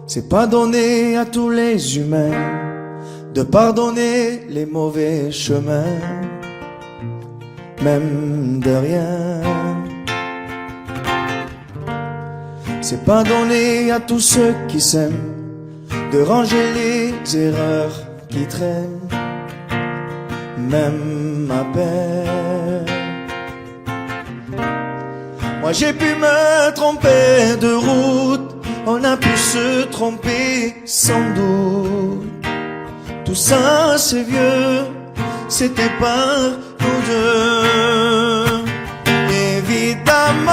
C'est pas donné à tous les humains de pardonner les mauvais chemins, même de rien. C'est pas donné à tous ceux qui s'aiment de ranger les erreurs qui traînent, même à peine. Moi j'ai pu me tromper de route, on a pu se tromper sans doute. Tout ça c'est vieux, c'était pas nous deux. Évidemment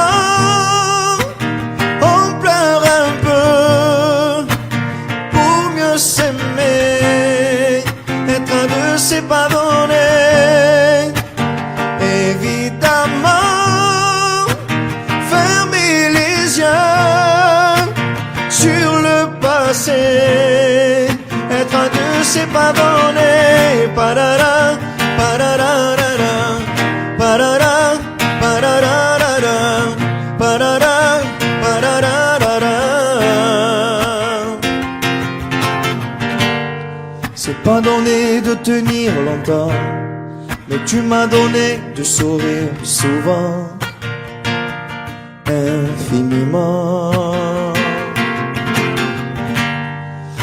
on pleure un peu pour mieux s'aimer, être à deux c'est pas donné. Évidemment fermer les yeux sur le passé, être à deux c'est pas donné. Parara, pararara, parara, pararara, parara, pararara. C'est pas donné de tenir longtemps, mais tu m'as donné de sourire souvent, infiniment.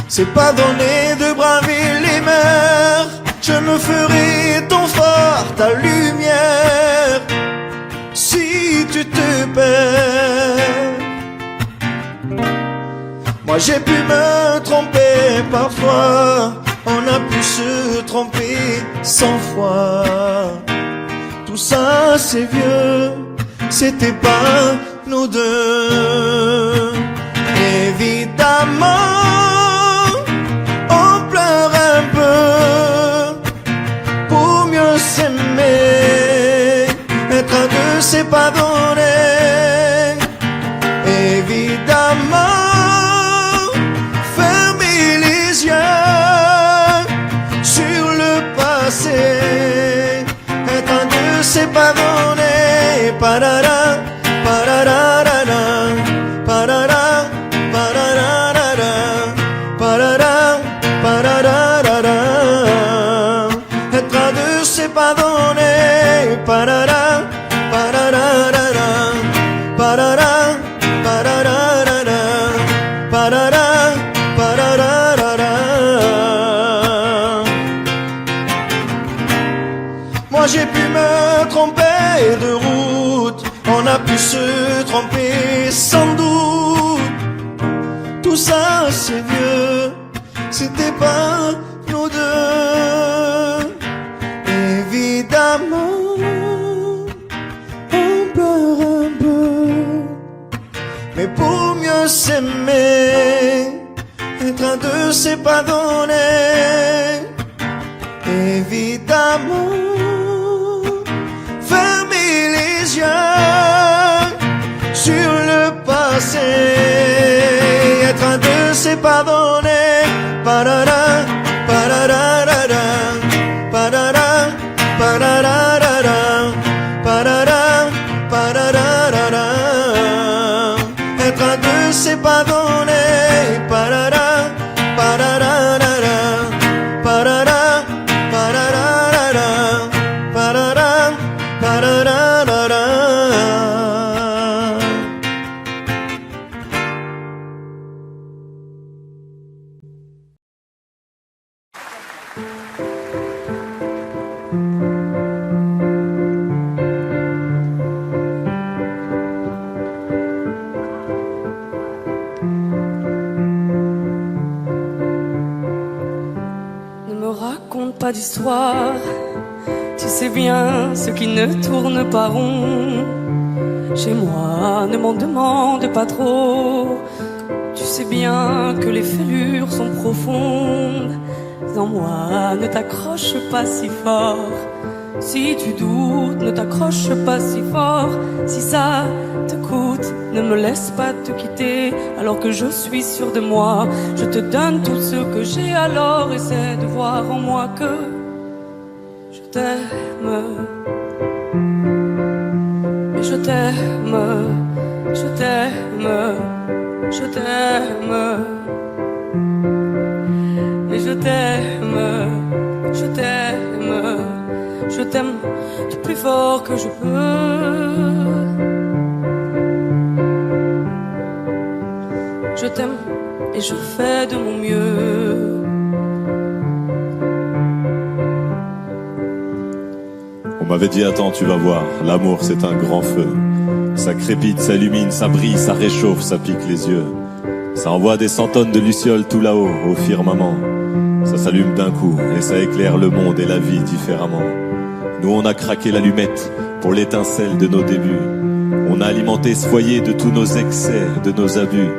C'est pas donné de braver les mers, je me ferai ton phare, ta lumière, si tu te perds. Moi j'ai pu me tromper parfois, on a pu se tromper 100 fois. Tout ça c'est vieux, c'était pas nous deux. Évidemment on pleure un peu pour mieux s'aimer, être à deux c'est pas donné. Évidemment fermer les yeux sur le passé, être à deux c'est pas donné. Parara, pararara, parara, pararara, parara, pararara. Être à deux c'est pas donné. Parara, pararara, parara, pararara, parara, pararara. Moi j'ai pu me tromper de route, on a pu se tromper sans doute. Tout ça c'est vieux, c'était pas nous deux. Évidemment on pleure un peu, mais pour mieux s'aimer, être à deux c'est pas donné. Évidemment fermer les yeux sur le passé, être à deux c'est pas donné. Parara, pararara, parara, pararara, parara, pararara. Être à deux c'est pas donné. Parara, pararara, parara, pararara, parara, pararara. Ne me raconte pas d'histoire, tu sais bien ce qui ne tourne pas rond. Chez moi, ne m'en demande pas trop, tu sais bien que les fêlures sont profondes. En moi, ne t'accroche pas si fort. Si tu doutes, ne t'accroche pas si fort. Si ça te coûte, ne me laisse pas te quitter alors que je suis sûr de moi. Je te donne tout ce que j'ai, alors essaie de voir en moi que je t'aime. Mais je t'aime, je t'aime, je t'aime. plus fort que je peux. Je t'aime et je fais de mon mieux. On m'avait dit attends tu vas voir, l'amour c'est un grand feu. Ça crépite, ça illumine, ça brille, ça réchauffe, ça pique les yeux. Ça envoie des centonnes de lucioles tout là-haut, au firmament. Ça s'allume d'un coup et ça éclaire le monde et la vie différemment. Nous on a craqué l'allumette pour l'étincelle de nos débuts. On a alimenté ce foyer de tous nos excès, de nos abus.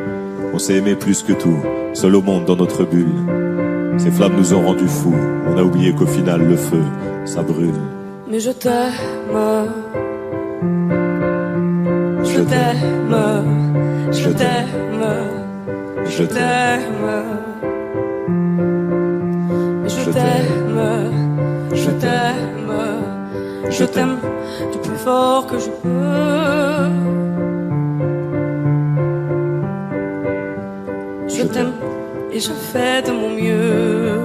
On s'est aimé plus que tout, seul au monde dans notre bulle. Ces flammes nous ont rendus fous, on a oublié qu'au final le feu, ça brûle. Mais je t'aime. Je t'aime. Je t'aime. Je t'aime. Je t'aime. Je t'aime. Je t'aime du plus fort que je peux. Je t'aime et je fais de mon mieux.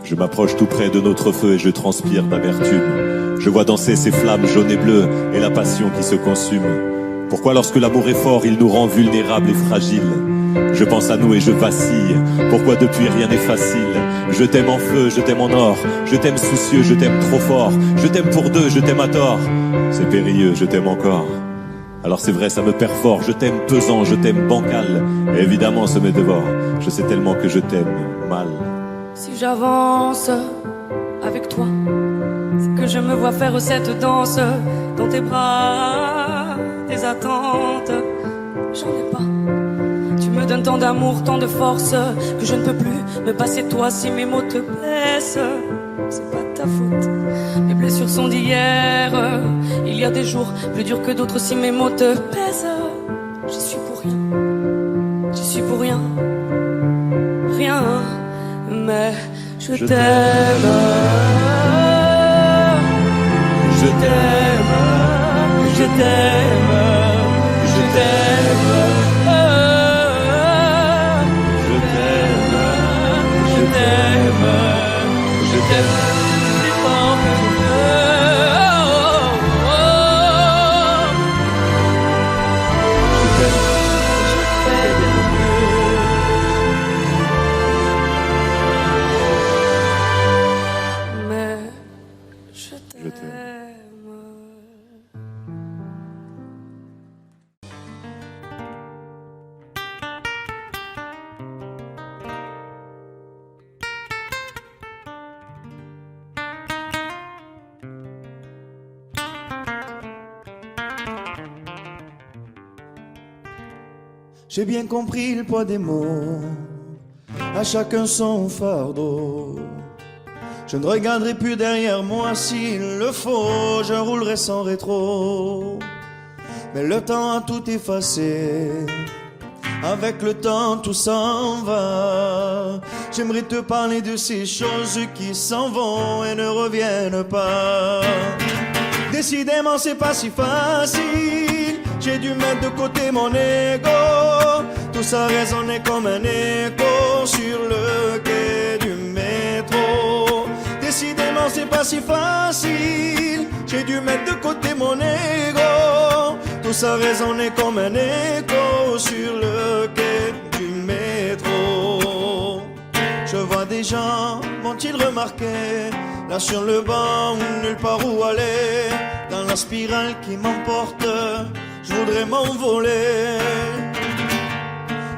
Je m'approche tout près de notre feu et je transpire d'amertume. Je vois danser ces flammes jaunes et bleues et la passion qui se consume. Pourquoi lorsque l'amour est fort, il nous rend vulnérables et fragiles? Je pense à nous et je vacille. Pourquoi depuis rien n'est facile? Je t'aime en feu, je t'aime en or. Je t'aime soucieux, je t'aime trop fort. Je t'aime pour deux, je t'aime à tort. C'est périlleux, je t'aime encore. Alors c'est vrai, ça me perd fort. Je t'aime pesant, je t'aime bancal. Et évidemment, ça me dévore. Je sais tellement que je t'aime mal. Si j'avance avec toi, c'est que je me vois faire cette danse dans tes bras, tes attentes. J'en ai pas. Tu me donnes tant d'amour, tant de force que je ne peux plus me passer de toi si mes mots te blessent. C'est pas de ta faute. Mes blessures sont d'hier. Il y a des jours plus durs que d'autres si mes mots te pèsent. J'y suis pour rien. J'y suis pour rien. Rien. Mais je t'aime. Je t'aime. Je t'aime. Je t'aime. Je t'aime plus fort que je peux. Je fais de mon mieux. Mais je t'aime. J'ai bien compris le poids des mots, à chacun son fardeau. Je ne regarderai plus derrière moi s'il le faut, je roulerai sans rétro. Mais le temps a tout effacé, avec le temps tout s'en va. J'aimerais te parler de ces choses qui s'en vont et ne reviennent pas. Décidément c'est pas si facile, j'ai dû mettre de côté mon ego. Tout ça résonnait comme un écho sur le quai du métro. Décidément c'est pas si facile, j'ai dû mettre de côté mon ego. Tout ça résonnait comme un écho sur le quai du métro. Je vois des gens, vont-ils remarquer, là sur le banc, nulle part où aller, dans la spirale qui m'emporte, je voudrais m'envoler.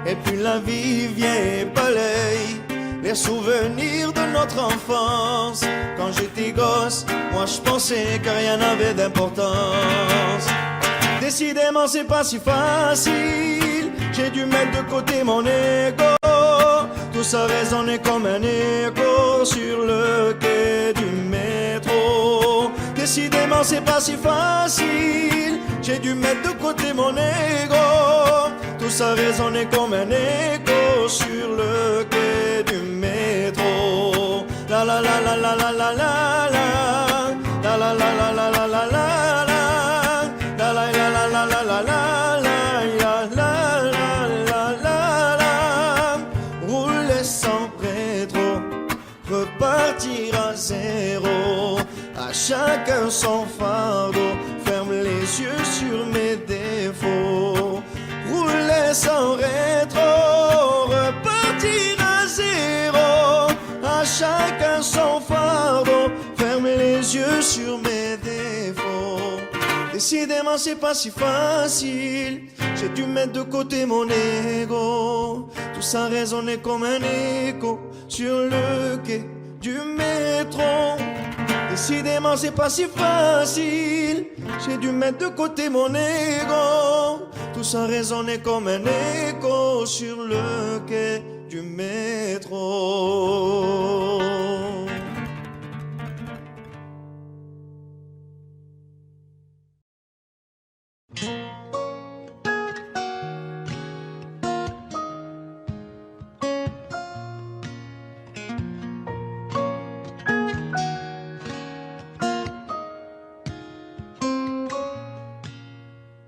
Et puis la vie vient et balaye les souvenirs de notre enfance. Quand j'étais gosse, moi je pensais que rien n'avait d'importance. Décidément c'est pas si facile, j'ai dû mettre de côté mon ego. Tout ça résonnait comme un écho sur le quai du métro. Décidément c'est pas si facile, j'ai dû mettre de côté mon ego. Tout ça résonnait comme un écho sur le quai du métro. La la la la la la la la la la la la la la la la la. chacun son fardeau. Ferme les yeux sur mes défauts. Rouler sans rétro, repartir à zéro. À chacun son fardeau. Ferme les yeux sur mes défauts. Décidément c'est pas si facile. J'ai dû mettre de côté mon ego. Tout ça résonnait comme un écho sur le quai du métro. Décidément c'est pas si facile. J'ai dû mettre de côté mon ego. Tout ça résonnait comme un écho sur le quai du métro.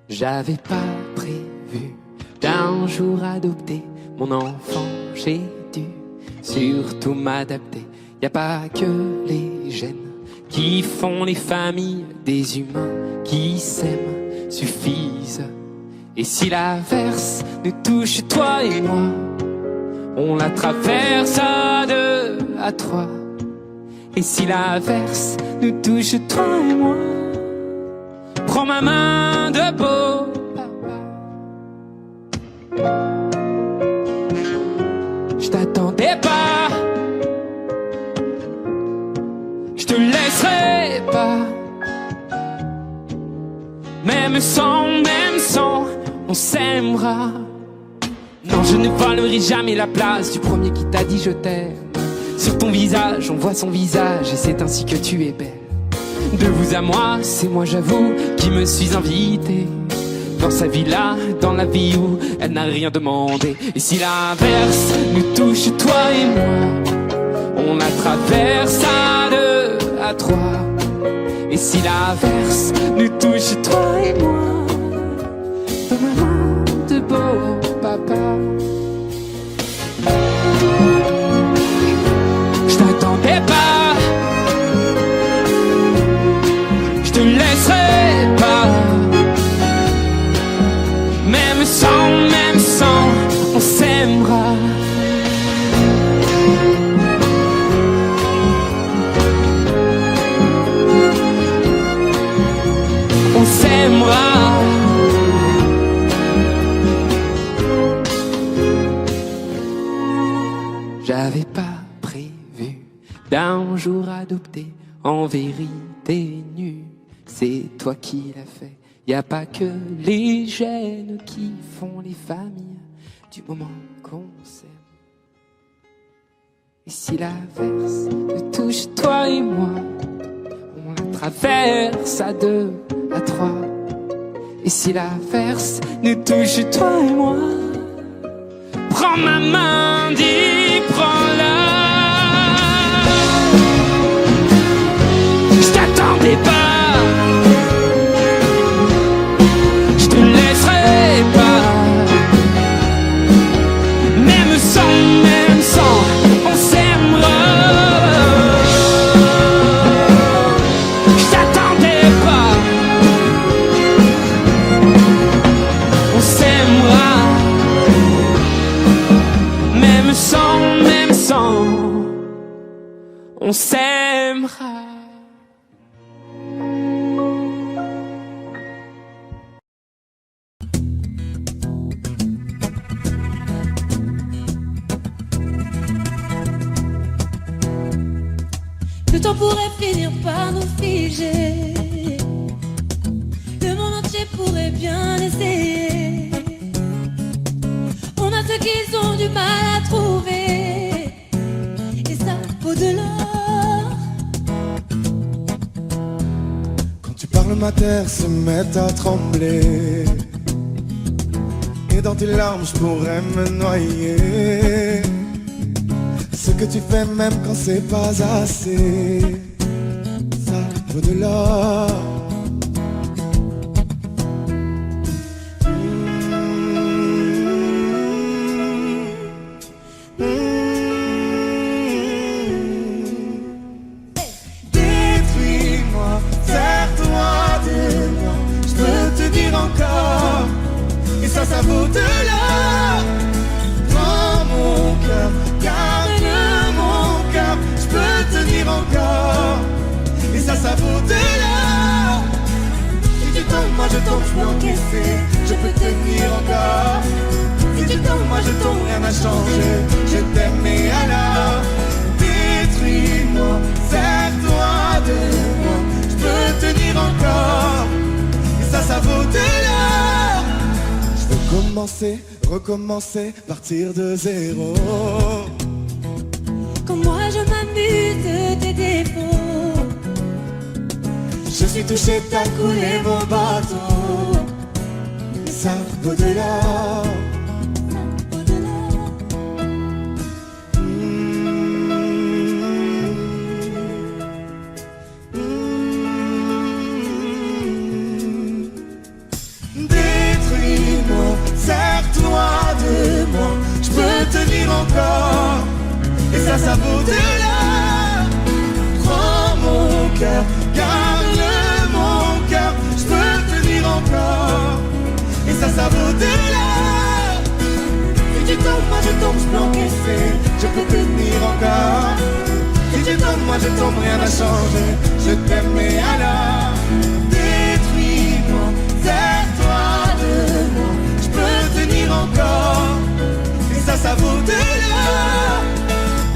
J'avais pas prévu d'un jour adopter mon enfant, j'ai dû surtout m'adapter. Y a pas que les gènes qui font les familles, des humains qui s'aiment suffisent. Et si l'averse nous touche toi et moi, on la traverse à deux, à trois. Et si l'averse nous touche toi et moi, prends ma main de beau papa. Je t'attendais pas, je te laisserai pas. Même sans, on s'aimera. Non, je ne volerai jamais la place du premier qui t'a dit je t'aime. Sur ton visage, on voit son visage et c'est ainsi que tu es belle. De vous à moi, c'est moi j'avoue qui me suis invité dans sa villa, dans la vie où elle n'a rien demandé. Et si l'averse nous touche toi et moi, on la traverse à deux, à trois. Et si l'averse nous touche toi et moi, dans ma main de beau papa. Je t'attendais pas, je te laisserai pas. Même sans, on s'aimera. On s'aimera. J'avais pas prévu d'un jour adopter, en vérité nu. C'est toi qui l'as fait. Y a pas que les gènes qui font les familles du moment qu'on s'aime. Et si l'averse nous touche toi et moi, on la traverse à deux, à trois. Et si l'averse nous touche toi et moi, prends ma main, dis prends-la. Je t'attendais pas, on s'aimera. Je t'attendais pas, on s'aimera. Même sans, on s'aimera. Le temps pourrait finir par nous figer. Le monde entier pourrait bien essayer. On a ce qu'ils ont du mal à trouver, et ça vaut de l'or. Quand tu parles, ma terre se met à trembler, et dans tes larmes je pourrais me noyer. Ce que tu fais même quand c'est pas assez, ça vaut de l'or. Détruis-moi, tombe, je peux encaisser, je peux tenir encore. Si tu tombes, moi je tombe, rien n'a changé. Je t'aime et alors détruis-moi, sers-toi de moi. Je peux tenir encore, et ça vaut de l'or. Je veux commencer, recommencer, partir de zéro. Quand moi je m'amuse de tes défauts, Je suis touché, t'as coulé mon bateau. Ça vaut de l'or. Détruis-moi, sers-toi de moi. Je peux tenir encore, et ça vaut de l'or. Prends mon cœur, garde mon cœur. Je peux tenir encore, et ça vaut de l'or. Si tu tombes, moi je tombe, je peux encaisser, je peux tenir encore. Si tu tombes, moi je tombe, rien n'a changé. Je t'aime et alors détruis-moi, sers-toi de moi. Je peux tenir encore, et ça vaut de l'or.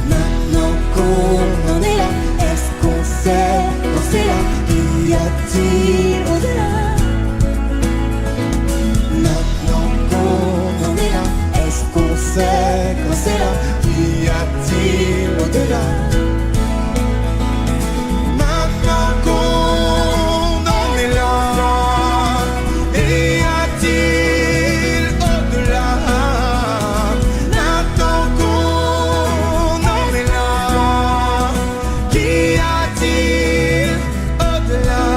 Maintenant qu'on en est là, est-ce qu'on sait quand c'est là? Y a-t-il au-delà? Maintenant qu'on en est là, est-ce qu'on sait quand c'est là? Y a-t-il au-delà? Maintenant qu'on en est là, y a-t-il au-delà? Maintenant qu'on en est là, qu'y a-t-il au-delà?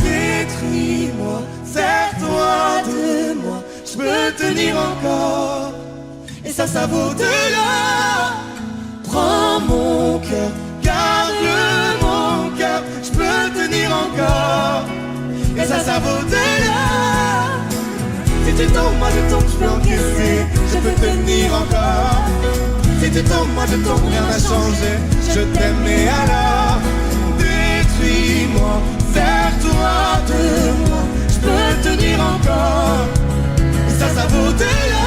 Détruis-moi, sers-toi de moi. Je peux tenir encore, et ça vaut de l'or. Prends mon cœur, garde mon cœur. Je peux tenir encore, et ça vaut de l'or. Si tu tombes, moi je tombe, je peux encaisser, je peux tenir encore. Si tu tombes, moi je tombe, rien n'a changé. Je t'aime et alors détruis-moi, sers-toi de moi. Je peux tenir encore, et ça vaut de l'or.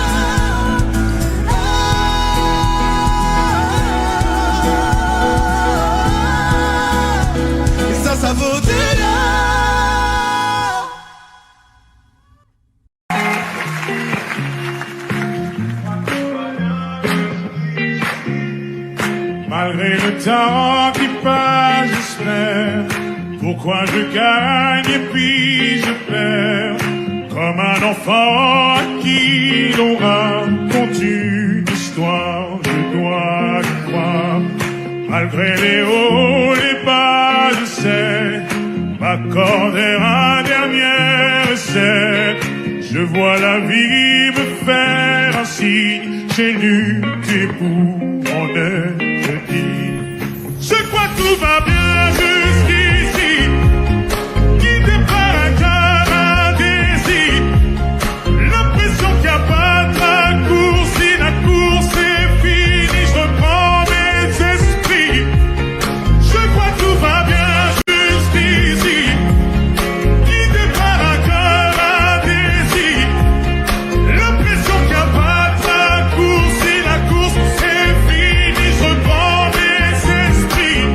Et ça vaut de l'or. Malgré le temps qui passe, j'espère. Pourquoi je gagne et puis je perds? Comme un enfant à qui l'on raconte une histoire, je dois y croire. Malgré les hauts, les bas, je sais m'accorder un dernier essai. Je vois la vie me faire un signe, j'ai lutté pour mon être dit. Je crois que tout va bien jusqu'ici, guidé par un cœur, un désir. L'impression qu'il n'y a pas de raccourci, si la course est finie, je reprends mes esprits. Je crois que tout va bien jusqu'ici, guidé par un cœur, un désir. L'impression qu'il n'y a pas de raccourci, si la course est finie, je reprends mes esprits.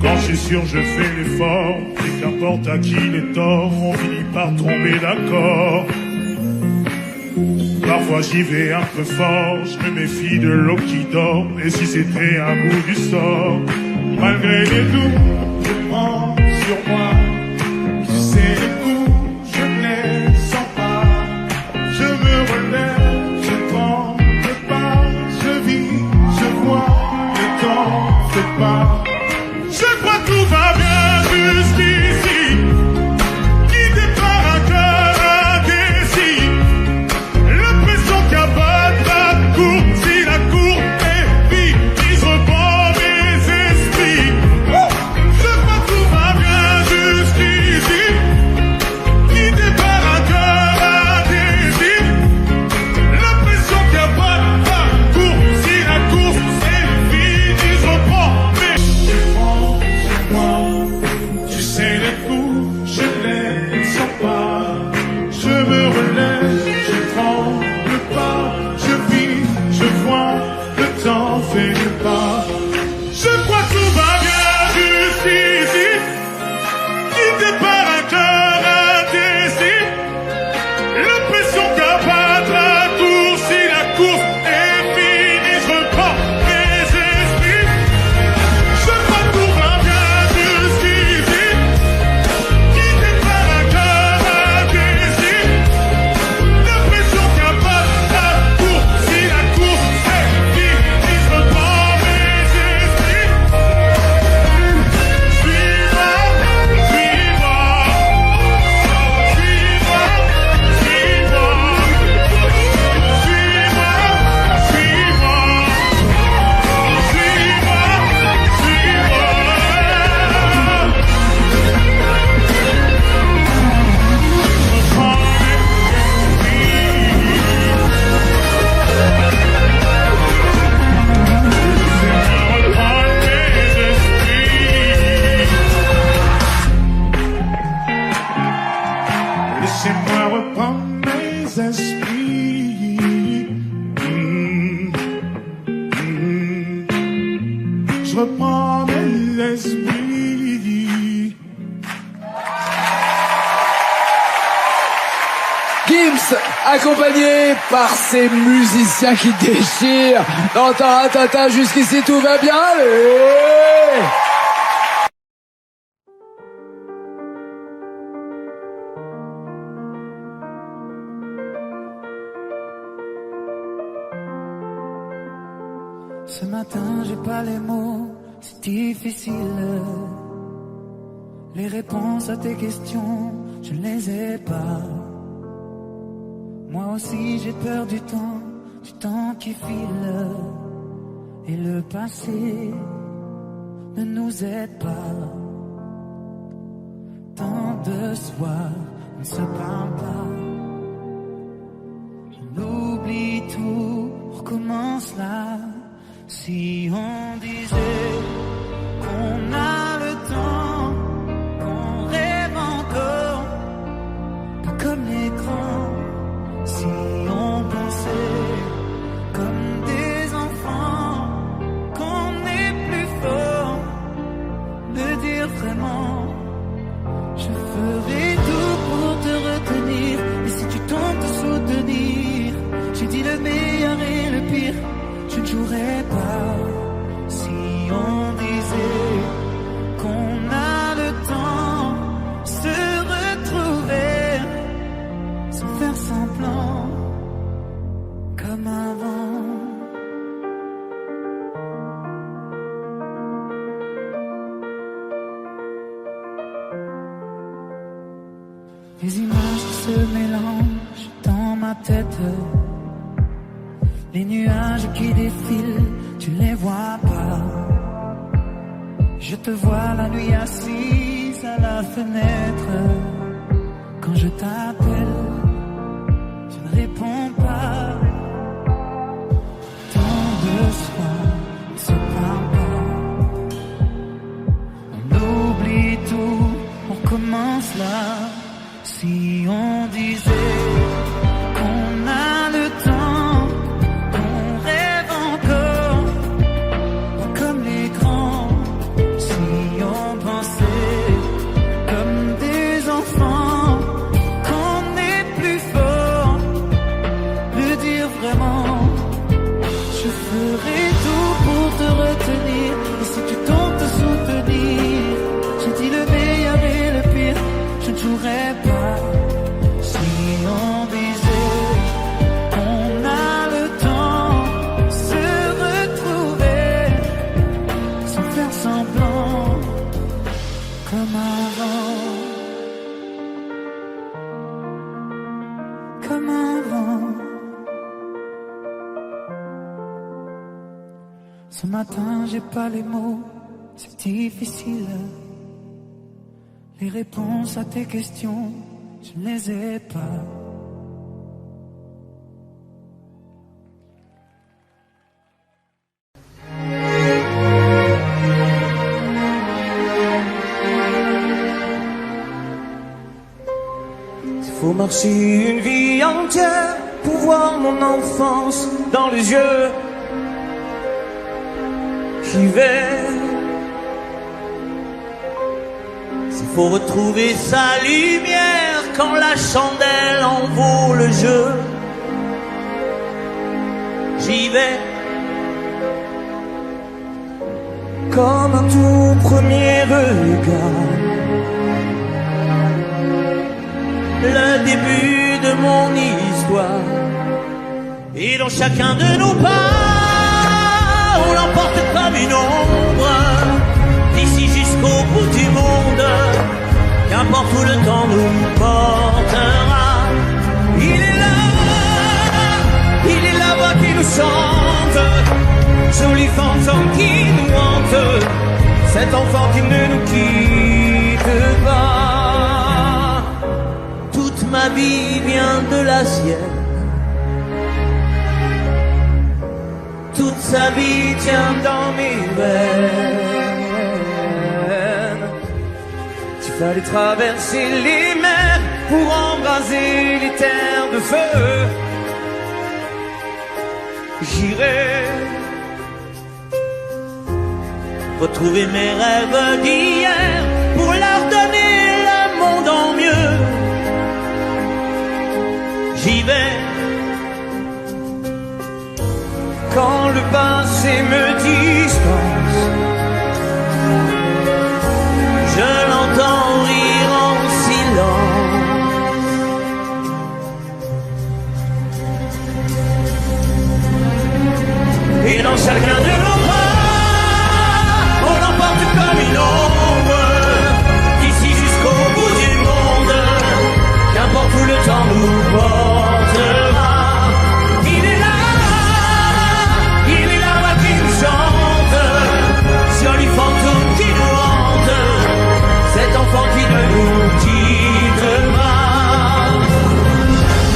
Quand je suis sûr, je fais l'effort, et qu'importe à qui les torts, on finit par tomber d'accord. Parfois j'y vais un peu fort, je me méfie de l'eau qui dort, et si c'était un bout du sort. Malgré les doutes, je prends sur moi, tu sais les coups, je ne les sens pas. Je me relève, je tremble pas, je vis, je vois, le temps fait pas. Je crois que tout va bien jusqu'ici, guidé par un cœur, un désir. L'impression qu'il n'y a pas de parcours, si la cour est vide, je reprends mes esprits. Je crois que tout va guidé par un cœur indécis. L'impression qu'à battre un tour, si la course est finie, je reprends mes esprits. Je crois que tout va bien jusqu'ici. Guidé par un cœur indécis. L'impression qu'à battre un tour, si la course est finie, je reprends mes esprits. Suis-moi, suis-moi. Laissez-moi reprendre mes esprits. Je reprends mes esprits. Gims, accompagné par ces musiciens qui déchirent. Dans Taratata, jusqu'ici tout va bien. Allez! Ce matin, j'ai pas les mots, c'est difficile. Les réponses à tes questions, je ne les ai pas. Moi aussi, j'ai peur du temps qui file. Et le passé ne nous aide pas. Tant de soirs, on ne se parle pas. On oublie tout, on recommence là. Si on disait qu'on a le temps, qu'on rêve encore, pas comme les grands. Si on pensait comme des enfants, qu'on est plus fort, de dire vraiment, je ferai tout pour te retenir. Et si tu tentes de soutenir, j'ai dit le meilleur et le pire. Je ne jouerai pas. Si on disait qu'on a le temps, se retrouver sans faire semblant comme avant. Les images qui se mélangent dans ma tête. Les nuages qui défilent, tu les vois pas. Je te vois la nuit assise à la fenêtre. Quand je t'appelle, tu ne réponds pas. Tant de soirs, on ne se parle pas. On oublie tout, on recommence là. Si on disait qu'on a le temps, qu'on rêve encore, pas comme les grands. Si on pensait comme des enfants, qu'on est plus fort, de dire vraiment, je ferai tout pour te retenir. Et si tu tentes de soutenir, j'ai dit le meilleur et le pire, je ne jouerai pas. Si on disait qu'on a le temps, se retrouver sans faire semblant comme avant, comme avant. Ce matin, j'ai pas les mots, c'est difficile. Les réponses à tes questions, je ne les ai pas. Il faut marcher une vie entière pour voir mon enfance dans les yeux qui veillent. faut retrouver sa lumière quand la chandelle en vaut le jeu. J'y vais comme un tout premier regard, le début de mon histoire. Et dans chacun de nos pas, on l'emporte comme une ombre, d'ici jusqu'au bout du monde, qu'importe où le temps nous portera. Il est la voix qui nous chante, joli fantôme qui nous hante, cet enfant qui ne nous quitte pas. Toute ma vie vient de la sienne, toute sa vie tient dans mes veines. Tu fallait traverser les mers pour embraser les terres de feu. J'irai retrouver mes rêves d'hier pour leur donner le monde en mieux. J'y vais quand le passé me dispense, je l'entends rire en silence. Et dans chacun de nos pas, on l'emporte comme une ombre, d'ici jusqu'au bout du monde, qu'importe où le temps nous portera. Joli fantôme qui nous hante, cet enfant qui ne nous quitte pas.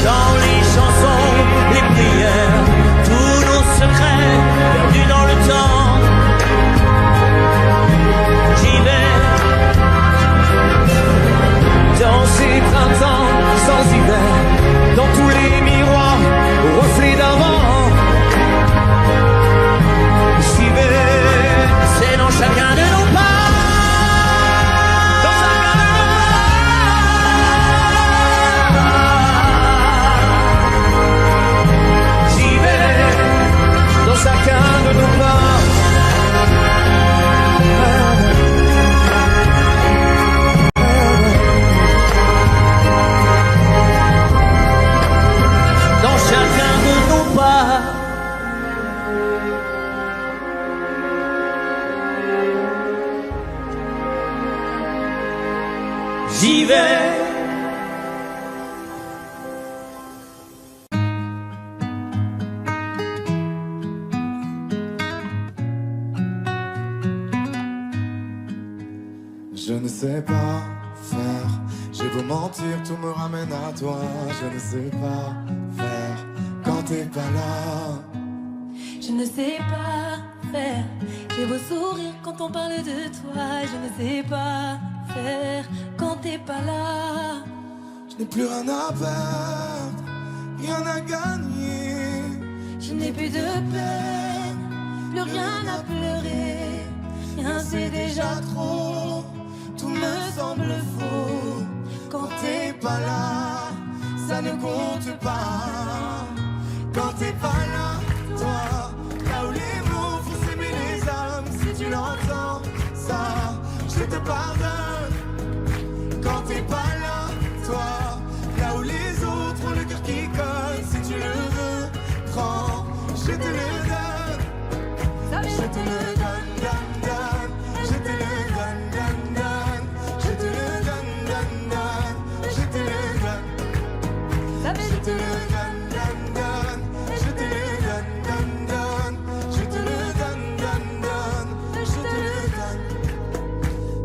Dans les chansons, les prières, tous nos secrets perdus dans le temps. J'y vais dans ces printemps sans hiver, dans tous les miroirs aux reflets d'avant. J'y vais. C'est dans chacun de nos pas, dans chacun de nos pas. J'y vais, dans chacun de nos pas. Dans chacun de nos pas. J'y vais. Je ne sais pas faire, j'ai beau mentir, tout me ramène à toi. Je ne sais pas faire quand t'es pas là. Je ne sais pas faire, j'ai beau sourire quand on parle de toi. Je ne sais pas faire quand t'es pas là. Je n'ai plus rien à perdre, rien à gagner. Je n'ai plus de peine, plus rien à pleurer. Rien c'est déjà trop, tout me semble faux. Quand t'es pas là, ça ne compte pas. Quand t'es pas là, toi, là où les mots font s'aimer les âmes. Si tu l'entends, ça, je te pardonne. Quand t'es pas là, toi, là où les autres ont le cœur qui colle. Si tu le veux, prends, je te le donne. Je te le donne, donne, donne. Je te le donne, donne, donne. Je te le donne, donne, donne. Je te le donne. Je te le donne, donne, donne. Je te le donne, donne, donne. Je te le donne, donne, donne. Je te le donne.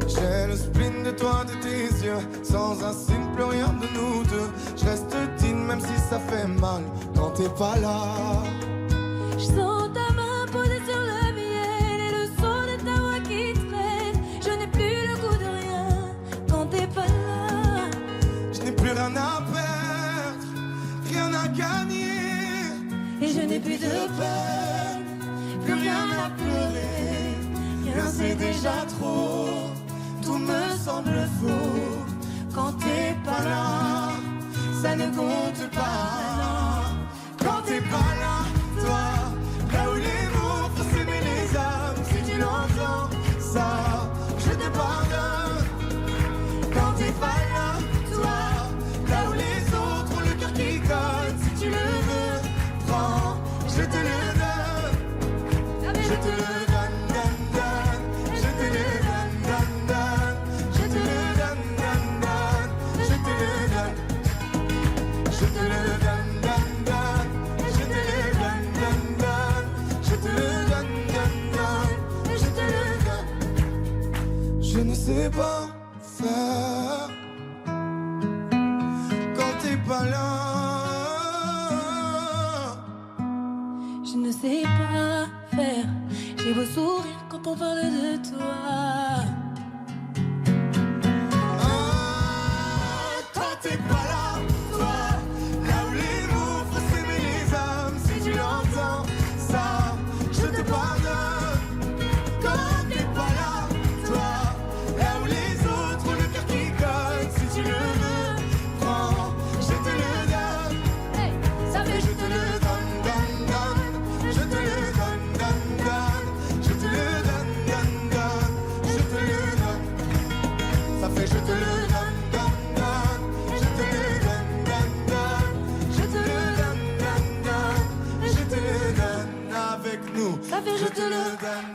J'ai le spleen de toi, de tes yeux. Sans un signe, plus rien de nous deux. Je reste digne même si ça fait mal quand t'es pas là. Je sens ta main posée sur le miel et le son de ta voix qui traîne. Je n'ai plus le goût de rien quand t'es pas là. Je n'ai plus rien à perdre, rien à gagner. Et je n'ai plus de peine, plus rien à pleurer. Rien c'est déjà trop, tout tout me semble faux. Quand t'es pas là, ça ne compte pas. Quand t'es pas là, toi, là où les mots font s'aimer les âmes, si tu l'entends, ça, je te pardonne. Quand t'es pas là, toi, là où les autres ont le cœur qui colle, si tu le veux, prends, je te le donne. Je te le donne, donne, donne. Je te le donne, donne, donne. Je te le donne, donne, donne. Je te le donne. Je te le donne, donne, donne. Je te le donne, donne, donne. Je te le donne, donne, donne. Je te le donne. Je ne sais pas faire quand t'es pas là. Je ne sais pas faire. J'ai beau sourire quand on parle de toi. Quand t'es pas là, toi, là où les mots font s'aimer les âmes, si tu l'entends, ça, je te pardonne. Quand t'es pas là, toi, là où les autres ont le cœur qui colle, si tu le veux, prends, je te le donne. Ça fait Je te le donne, donne, donne. Je te le donne, donne, donne. Je te le donne, donne, donne. Je te le donne. Ça fait je te le donne, donne, donne. Je te le donne, donne, donne. Je te le donne, donne, donne. Je te le donne avec nous. Ça fait je te le donne.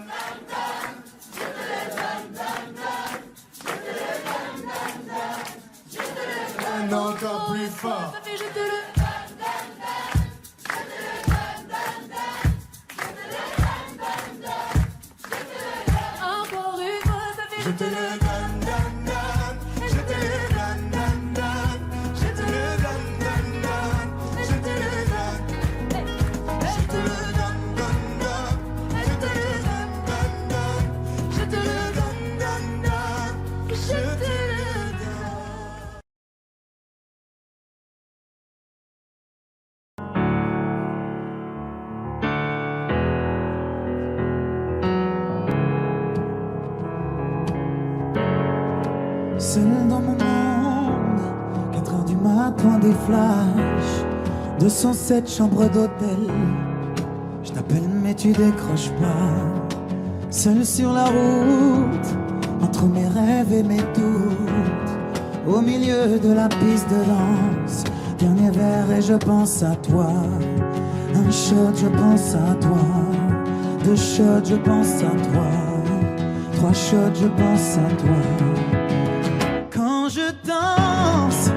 Encore plus fort. Ça fait je te le encore une fois. Ça fait Je te le donne, donne, donne. Je te le donne, donne, donne. Je te le donne, donne, donne. Je te le donne. Je te le donne, donne, donne. Je te le donne, donne, donne. Je te le donne, donne, donne. Je te le donne. Seul dans mon monde, 4 heures du matin, des flashs, 207 chambres d'hôtel. Je t'appelle mais tu décroches pas. Seul sur la route, entre mes rêves et mes doutes, au milieu de la piste de danse, dernier verre et je pense à toi. Un shot, je pense à toi. 2 shots, je pense à toi. 3 shots, je pense à toi. Quand je danse,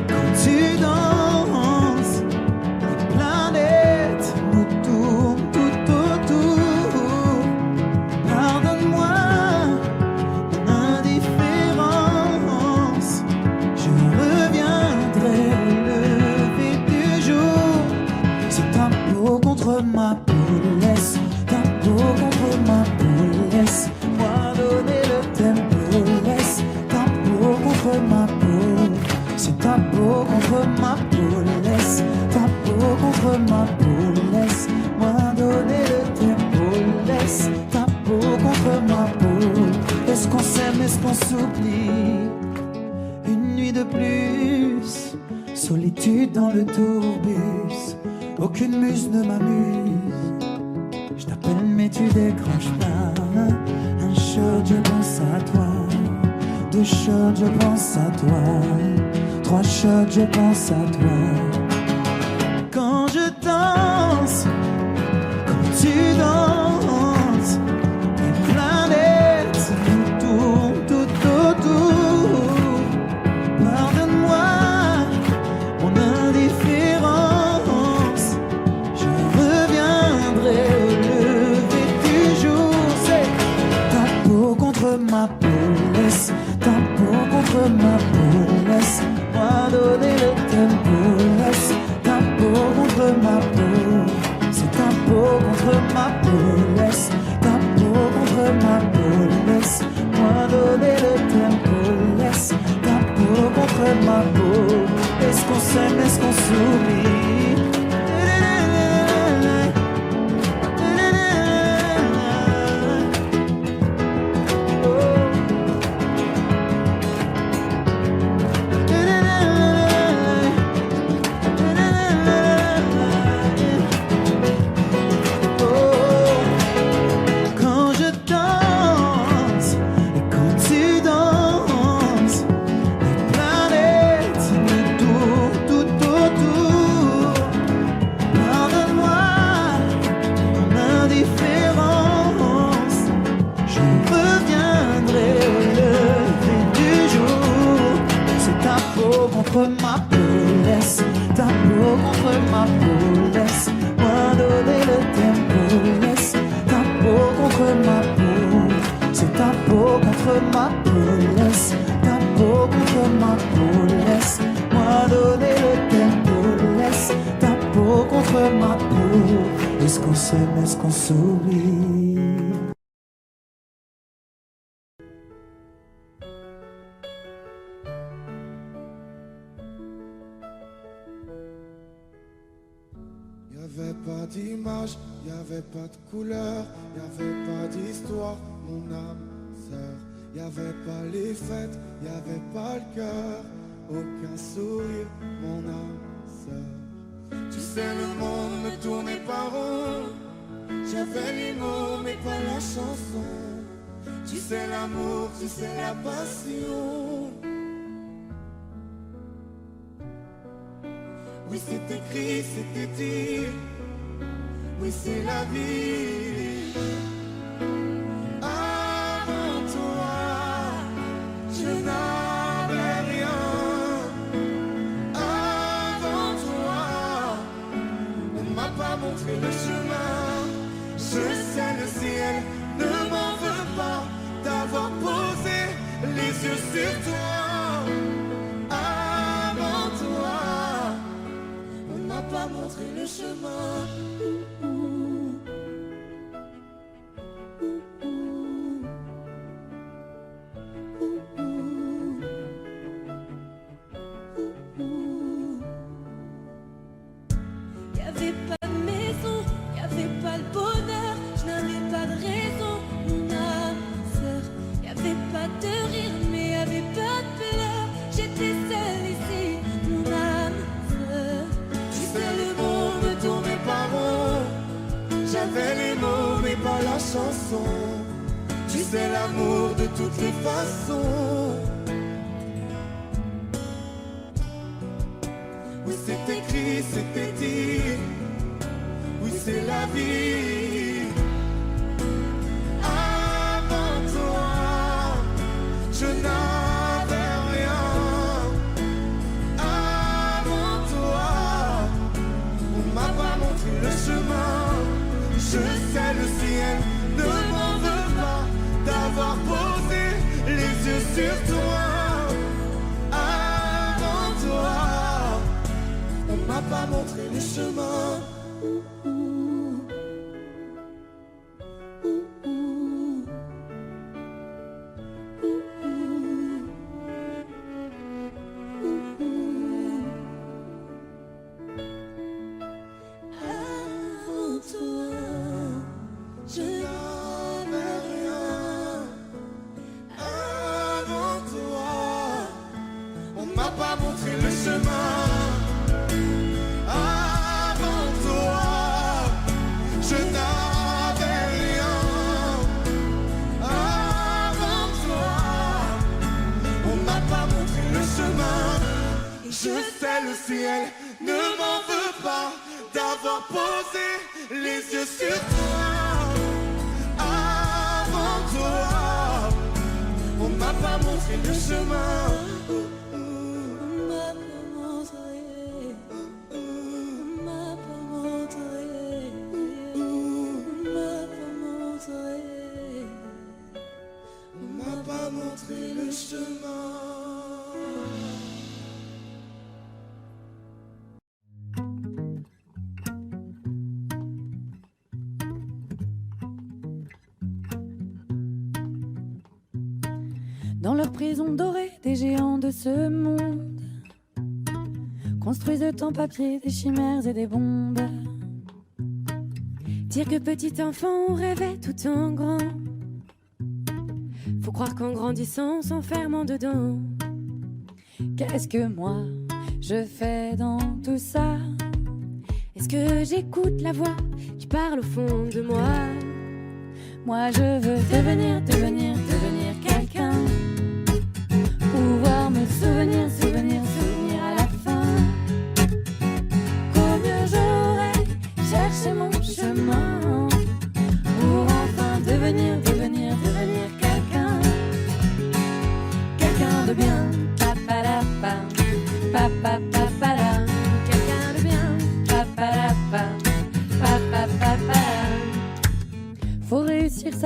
quand tu danses, les planètes nous tournent tout autour. Pardonne-moi mon indifférence, je reviendrai au lever du jour. C'est ta peau contre ma peau, laisse ta peau contre ma peau, laisse-moi donner le tempo, laisse contre ma peau, c'est ta peau contre ma peau, laisse ta peau contre ma peau, laisse-moi donner le tempo, laisse ta peau contre ma peau. Est-ce qu'on s'aime, est-ce qu'on s'oublie? Une nuit de plus, solitude dans le tourbus, aucune muse ne m'amuse. Je t'appelle mais tu décroches pas. Un shot, je pense à toi. 2 shots, je pense à toi. 3 shots, je pense à toi. Quand je danse, quand tu danses, les planètes nous tournent tout autour. Pardonne-moi mon indifférence, je reviendrai au lever du jour. C'est ta peau contre ma peau, laisse ta peau contre ma peau, laisse-moi donner le tempo, laisse ta peau contre ma peau, c'est ta peau contre ma peau, laisse ta peau contre ma peau, laisse-moi donner le tempo, laisse ta peau contre ma peau. Est-ce qu'on s'aime, est-ce qu'on s'oublie? peau contre ma peau, laisse ta peau contre ma peau, laisse-moi donner le tempo, laisse ta peau contre ma peau, c'est ta peau contre ma peau, laisse ta peau contre ma peau, laisse-moi donner le tempo, laisse ta peau contre ma peau, est-ce qu'on s'aime, est-ce qu'on s'oublie? Y'avait pas d'image, y'avait pas de couleur, y'avait pas d'histoire, mon âme sœur. Y'avait pas les fêtes, y'avait pas le cœur, aucun sourire, mon âme sœur. Tu sais le monde ne tournait pas rond, j'avais les mots mais pas la chanson. Tu sais l'amour, tu sais la passion. Oui c'est écrit, c'était dit, oui c'est la vie. Avant toi, je n'avais rien. Avant toi, on m'a pas montré le chemin. Je sais le ciel ne m'en veut pas d'avoir posé les yeux sur toi. Avant toi, on m'a pas montré le chemin. Y'avait pas de maison, y'avait pas le bonheur, je n'avais pas de raison, mon âme sœur. Y'avait pas de rire, mais y'avait pas de pleurs, j'étais seule ici, mon âme sœur. Tu sais le monde ne tournait pas rond, j'avais les mots mais pas la chanson. Tu sais l'amour de toutes les façons. Oui c'est écrit, c'était dit, oui c'est la vie. Avant toi, je n'avais rien. Avant toi, on m'a pas montré le chemin. Je sais le ciel ne m'en veut pas d'avoir posé les yeux sur toi. Avant toi, on m'a pas montré le chemin. Avant toi, je N'avais rien. Avant toi, on m'a pas montré le chemin. Avant toi, je n'avais rien. Avant toi, on m'a pas montré le chemin. Je sais le ciel ne m'en veut pas d'avoir posé les yeux sur toi. Avant toi, on m'a pas montré le chemin. on m'a pas montré, on m'a pas montré, on m'a pas montré, On m'a pas montré le chemin. Dans leur prison dorée, des géants de ce monde construisent en papier des chimères et des bombes. Dire que petit enfant on rêvait tout en grand. Faut croire qu'en grandissant, on s'enfermant dedans. Qu'est-ce que moi je fais dans tout ça? Est-ce que j'écoute la voix qui parle au fond de moi? Moi je veux devenir quelqu'un. Pouvoir me souvenir à la fin. Comme j'aurais cherché mon chemin pour enfin devenir quelqu'un. Quelqu'un de bien, pa-pa-la-pa.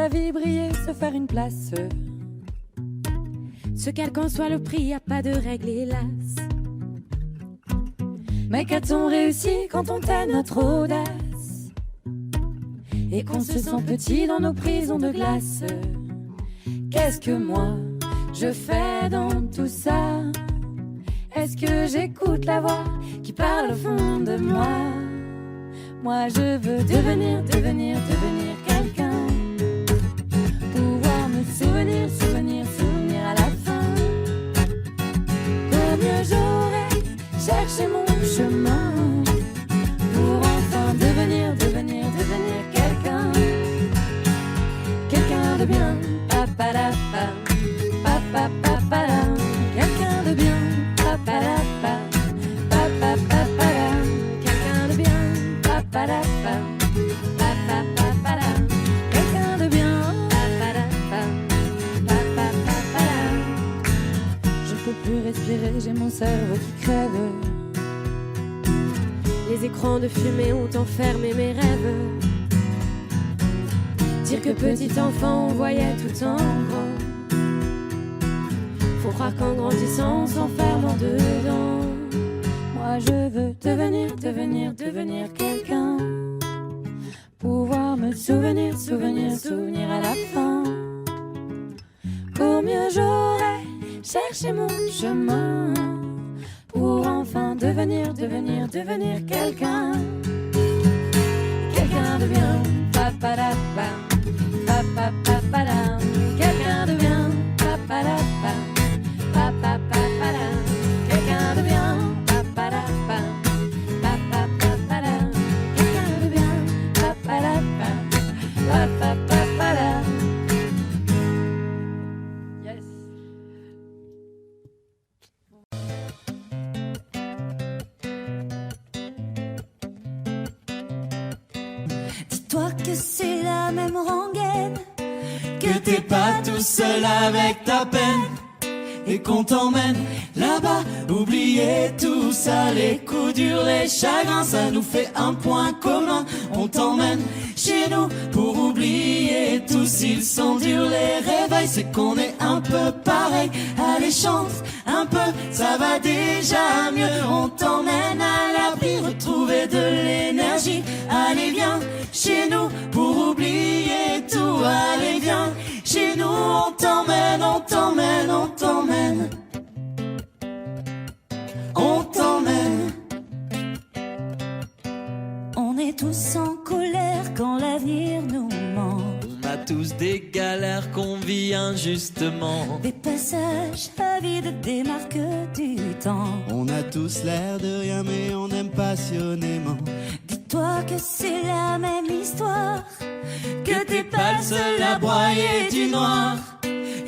la vie briller, se faire une place. Ce quel qu'en soit le prix, y a pas de règle, hélas. Mais qu'a-t-on réussi quand on tait notre audace et qu'on se sent petit dans nos prisons de glace? Qu'est-ce que moi je fais dans tout ça? Est-ce que j'écoute la voix qui parle au fond de moi? Moi je veux devenir quelqu'un, pouvoir me souvenir à la fin. Combien j'aurais cherché mon chemin pour enfin devenir quelqu'un, quelqu'un de bien, papadapa, papapapala, quelqu'un de bien, papadapa, papapapala, quelqu'un de bien, papadapa, papapapala, quelqu'un de bien, papadapa, papapapala. Je peux plus respirer, j'ai mon cerveau qui crève. Les écrans de fumée ont enfermé mes rêves. Dire que petit enfant on voyait tout en grand. Faut croire qu'en grandissant on s'enferme en dedans. Moi je veux devenir quelqu'un, pouvoir me souvenir à la fin. Combien j'aurais cherché mon chemin pour enfin devenir quelqu'un, quelqu'un de bien, papadapa, papapapala, quelqu'un de bien, papadapa, papapapala, quelqu'un de bien, papadapa, papapapala, quelqu'un de bien, papadapa, papapapala. Yes. Dis-toi que c'est la même rengaine, Que t'es pas tout seul avec ta peine et qu'on t'emmène là-bas. Oubliez tout ça, les coups durs, les chagrins, ça nous fait un point commun. On t'emmène chez nous pour oublier tout. S'ils sont durs les réveils, c'est qu'on est un peu pareil. Allez chante un peu, ça va déjà mieux. On t'emmène à l'abri, retrouver de l'énergie. Allez viens chez nous pour oublier tout. Allez viens chez nous, on t'emmène, on t'emmène, on t'emmène. On t'emmène. on est tous en colère quand l'avenir nous ment. On a tous des galères qu'on vit injustement. Des passages avides démarquent du temps. On a tous l'air de rien mais on aime passionnément. Dis-toi que c'est la même histoire, Que t'es pas le seul à broyer du noir.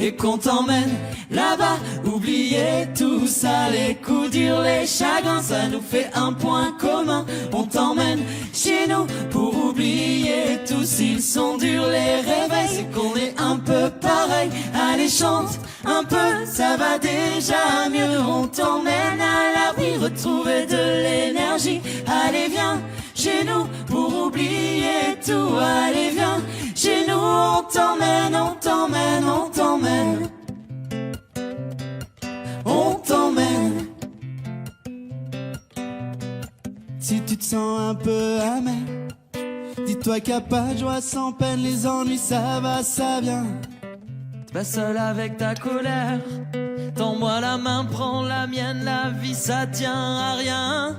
Et qu'on t'emmène là-bas, oubliez tout ça, les coups durs, les chagrins, ça nous fait un point commun. On t'emmène chez nous pour oublier tout. S'ils sont durs les réveils, c'est qu'on est un peu pareil. Allez chante un peu, ça va déjà mieux. On t'emmène à l'abri, retrouver de l'énergie. Allez viens chez nous pour oublier tout. Allez viens chez nous, on t'emmène, on t'emmène, on t'emmène. On t'emmène. Si tu te sens un peu amer, dis-toi qu'il n'y a pas de joie sans peine. Les ennuis ça va, ça vient. T'es pas seul avec ta colère. Tends-moi la main, prends la mienne. La vie ça tient à rien.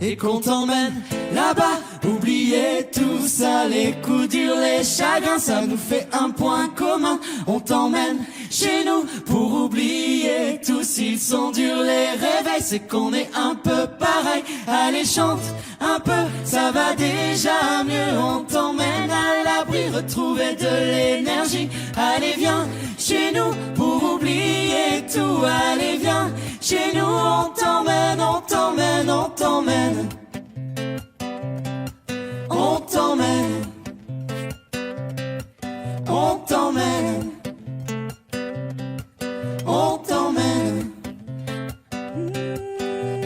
Et qu'on t'emmène là-bas, oubliez tout ça, les coups durs, les chagrins, ça nous fait un point commun. On t'emmène chez nous pour oublier tout. S'ils sont durs les réveils, c'est qu'on est un peu pareil. Allez chante un peu, ça va déjà mieux. On t'emmène à l'abri, retrouver de l'énergie. Allez viens chez nous pour oublier tout. Allez viens chez nous, on t'emmène, on t'emmène, on t'emmène. On t'emmène. On t'emmène. On t'emmène.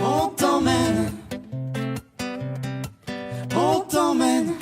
On t'emmène. On t'emmène.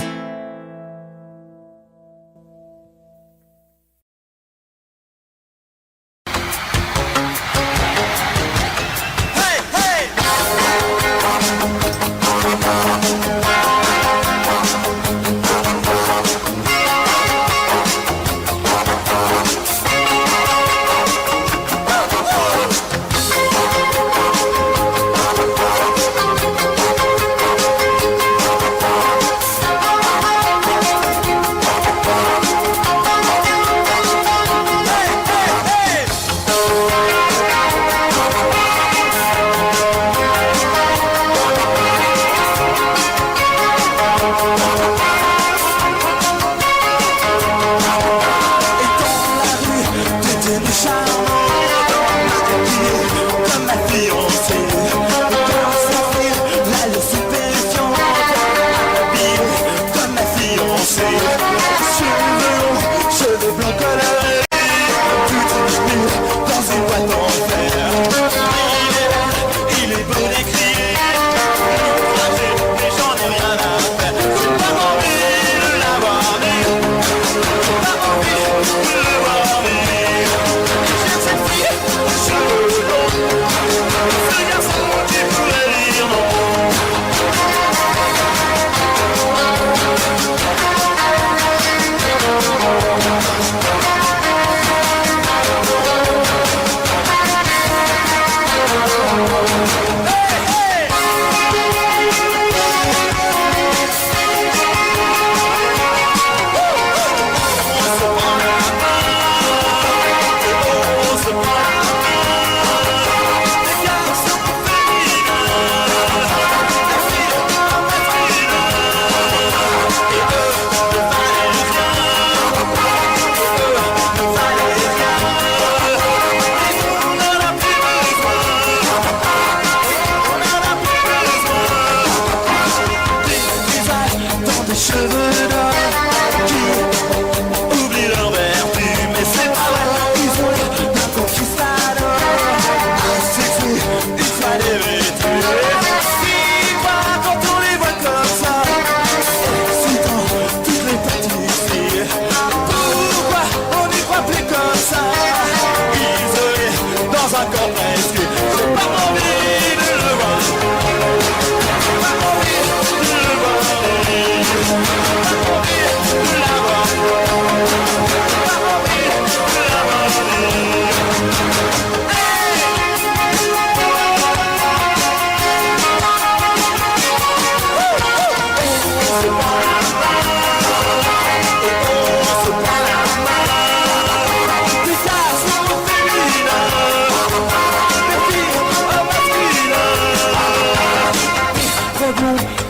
presque. J'ai pas envie de le voir. Pas envie de le voir. Pas envie de l'avoir. Pas envie de l'avoir.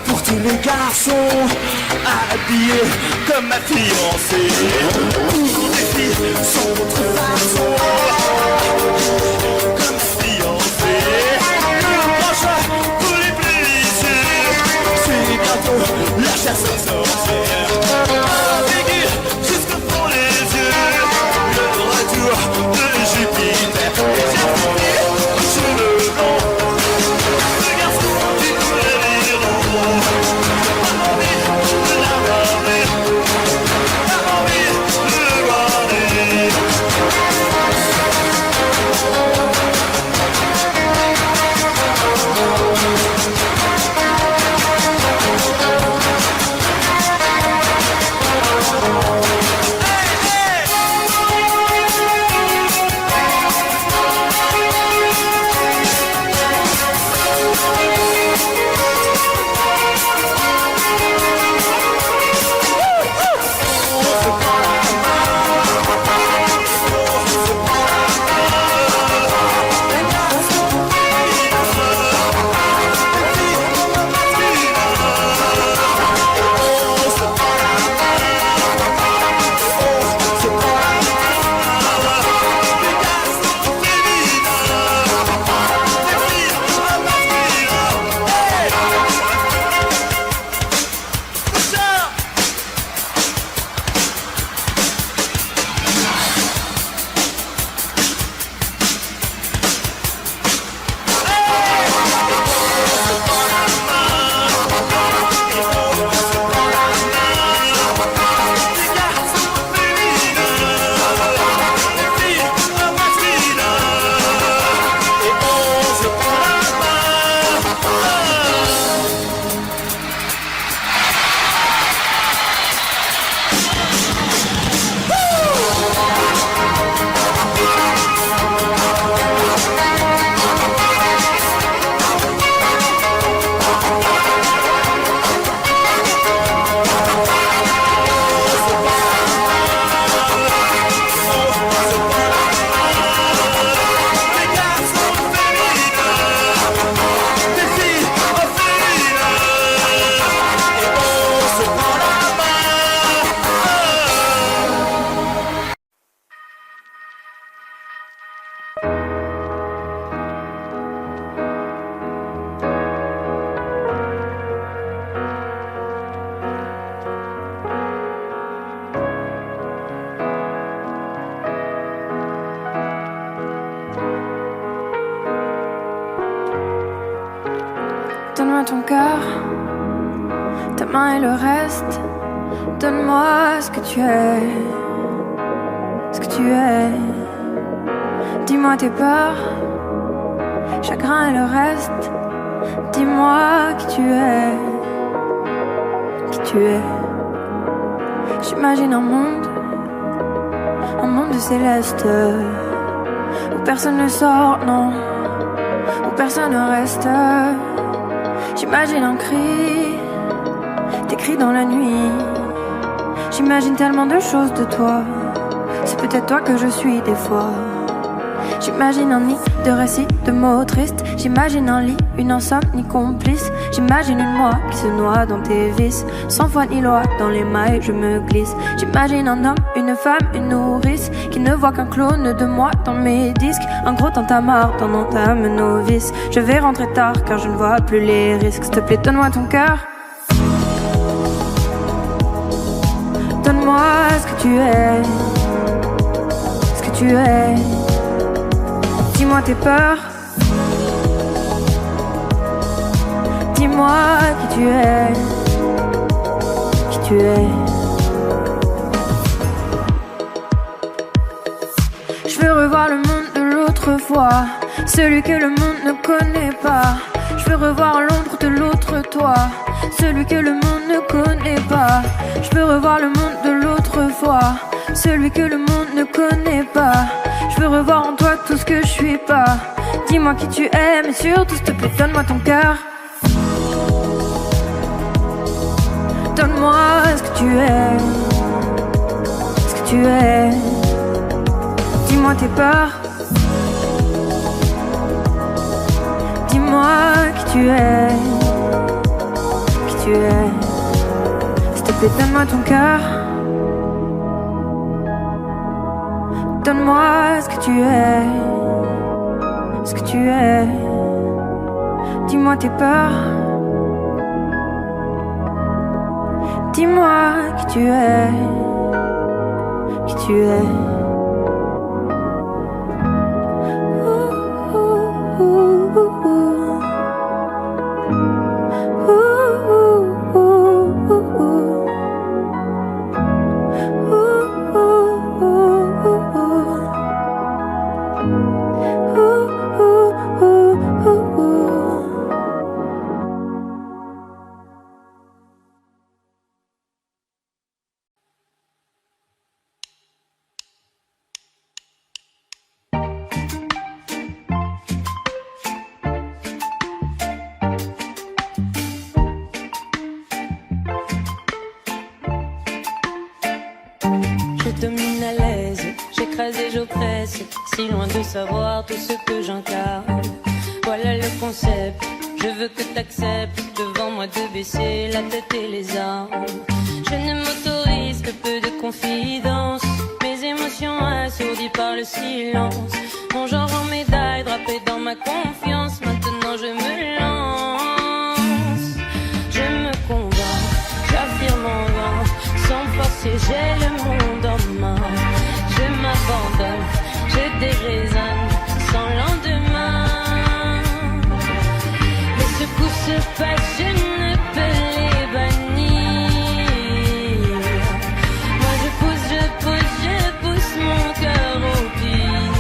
Pour tous les garçons habillés comme ma fiancée, pour des filles sans autre façon comme ma fiancée. Franchement, pour les plaisirs, c'est bientôt la chasse aux sorcières. Figure jusqu'au fond des yeux, le retour de Jupiter. Et j'ai fini aux cheveux blonds, le garçon qui pourrait dire non. Pas envie de l'avoir, pas envie de le voir. Donne-moi ton cœur, ta main et le reste. Donne-moi ce que tu es, ce que tu es. Dis-moi tes peurs, chagrin et le reste. Dis-moi qui tu es, qui tu es. J'imagine un monde de céleste, où personne ne sort, non, où personne ne reste. J'imagine un cri, des cris dans la nuit. J'imagine tellement de choses de toi. C'est peut-être toi que je suis des fois. J'imagine un nid de récits, de mots tristes. J'imagine un lit, une insomnie complice. J'imagine une moi qui se noie dans tes vices. Sans foi ni loi, dans les mailles je me glisse. J'imagine un homme, une femme, une nourrice, qui ne voit qu'un clone de moi dans mes disques. Un gros tintamarre dans entame novice. Je vais rentrer tard car je ne vois plus les risques. S'il te plaît, donne-moi ton cœur. Donne-moi ce que tu es, ce que tu es. Dis-moi tes peurs. Dis-moi qui tu es, qui tu es. Je veux revoir le monde de l'autre fois. celui que le monde ne connaît pas. Je veux revoir l'ombre de l'autre toi, celui que le monde ne connaît pas. Je veux revoir le monde de l'autre fois, celui que le monde ne connaît pas. Je veux revoir en toi tout ce que je suis pas. Dis-moi qui tu es, mais surtout s'il te plaît donne-moi ton cœur. Donne-moi ce que tu es, ce que tu es. Dis-moi tes peurs, dis-moi qui tu es, qui tu es. S'il te plaît donne-moi ton cœur. Donne-moi ce que tu es, ce que tu es. Dis-moi tes peurs, dis-moi qui tu es, qui tu es. Je domine à l'aise, j'écrase et j'oppresse, si loin de savoir tout ce que j'incarne. Voilà le concept, je veux que t'acceptes devant moi de baisser la tête et les armes. Je ne m'autorise que peu de confidence, mes émotions assourdies par le silence. Mon genre en médaille drapé dans ma confiance, maintenant je me lance. Je me convainc, j'affirme en vain, sans forcer j'ai le monde en main. Je m'abandonne, je déraisonne sans lendemain. Les secousses se passent, je ne peux les bannir. Moi je pousse mon cœur au pire.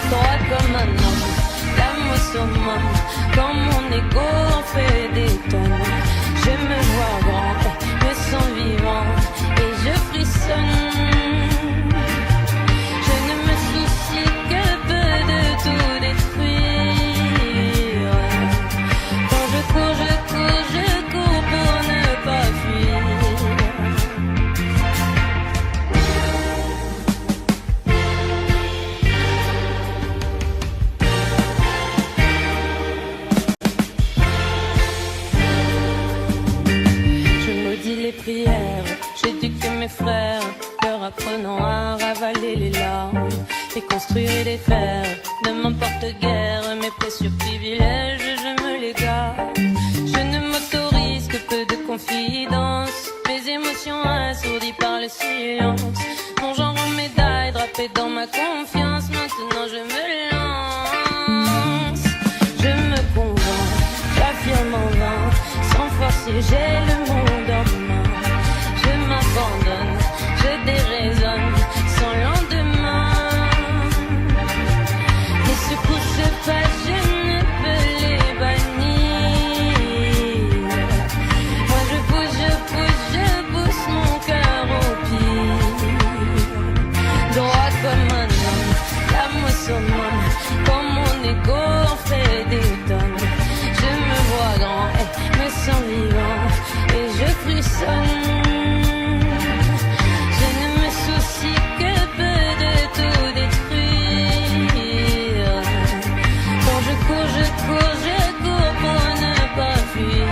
Droit comme un homme, l'âme au summum, quand mon ego en fait des tonnes. Je me vois grand, me sens vivant et je frissonne. Je ne me soucie que peu de tout détruire. Quand je cours pour ne pas fuir. Les prières, j'éduque mes frères, leur apprenant à ravaler les larmes et construire et défaire. Ne m'importe guère mes précieux privilèges, je me les garde. Je ne m'autorise que peu de confidence, mes émotions assourdies par le silence. Mon genre en médaille drapé dans ma confiance, maintenant je me lance. Je me convainc, j'affirme en vain, sans forcer j'ai le monde en main. Je m'abandonne, je déraisonne sans lendemain. Les secousses se passent, je ne peux les bannir. Moi je pousse mon cœur au pire. Droit comme un homme, l'âme au summum, quand mon ego en fait des tonnes. Je me vois grand, me sens vivant et je frissonne. Je ne me soucie que peu de tout détruire. Quand je cours pour ne pas fuir.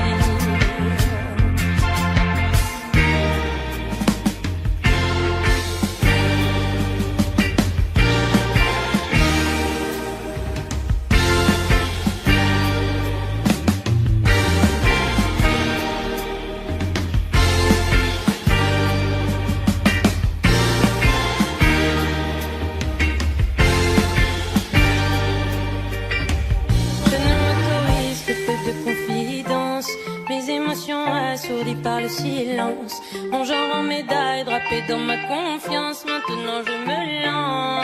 Assourdi par le silence, mon genre en médaille drapé dans ma confiance, maintenant je me lance.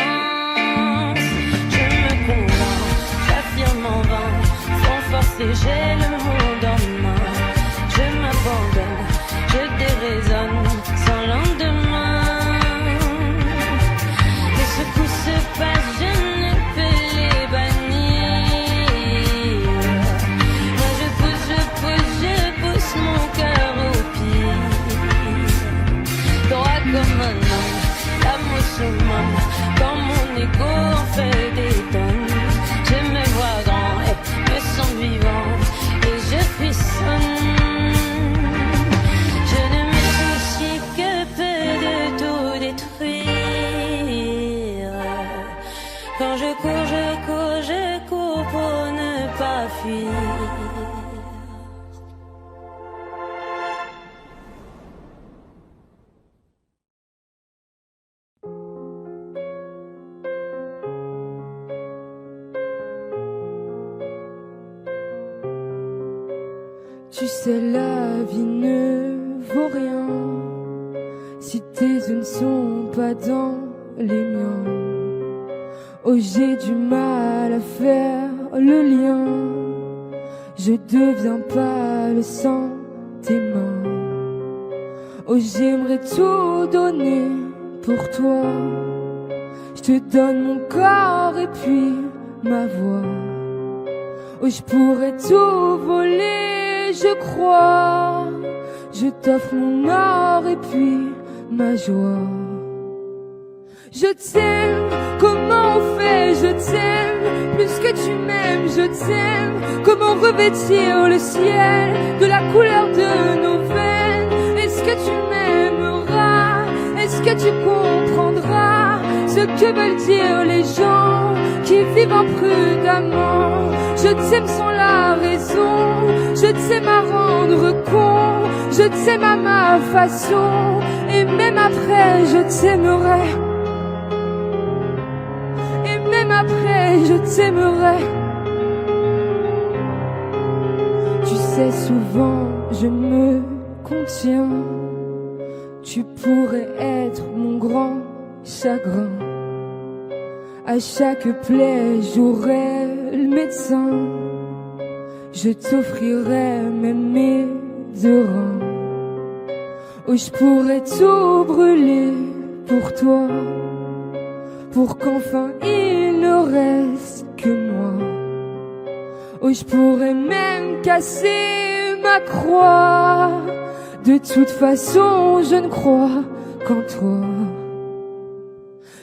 Je me passé, j'ai le monde en main. Je m'abandonne, je déraisonne sans lendemain. Que ce coup se passe, je ne peux les bannir. Moi je pousse mon cœur au pied. Droit comme un homme, l'amour summum, quand mon ego en fait des tonnes. Je me vois grand et me sens vivant et je frissonne. Je ne me soucie que peu de tout détruire. Quand je cours pour ne pas fuir. Tu sais, la vie ne vaut rien si tes yeux ne sont pas dans les miens. Oh, j'ai du mal à faire le lien. Je deviens pas le sang tes mains. Oh, j'aimerais tout donner pour toi. Je te donne mon corps et puis ma voix. Oh, je pourrais tout voler, je crois. Je t'offre mon or et puis ma joie. Je t'aime, comment on fait, je t'aime. Plus que tu m'aimes, je t'aime. Comment revêtir le ciel de la couleur de nos veines. Est-ce que tu m'aimeras? Est-ce que tu comprendras ce que veulent dire les gens qui vivent imprudemment? Je t'aime sans la raison, je t'aime à rendre con. Je t'aime à ma façon, et même après je t'aimerai. Et même après je t'aimerai. Tu sais, souvent je me contiens. Tu pourrais être mon grand chagrin. À chaque plaie j'aurai le médecin. Je t'offrirai même mes deux reins. Oh, je pourrais tout brûler pour toi, pour qu'enfin il ne reste que moi. Oh, je pourrais même casser ma croix. De toute façon, je ne crois qu'en toi.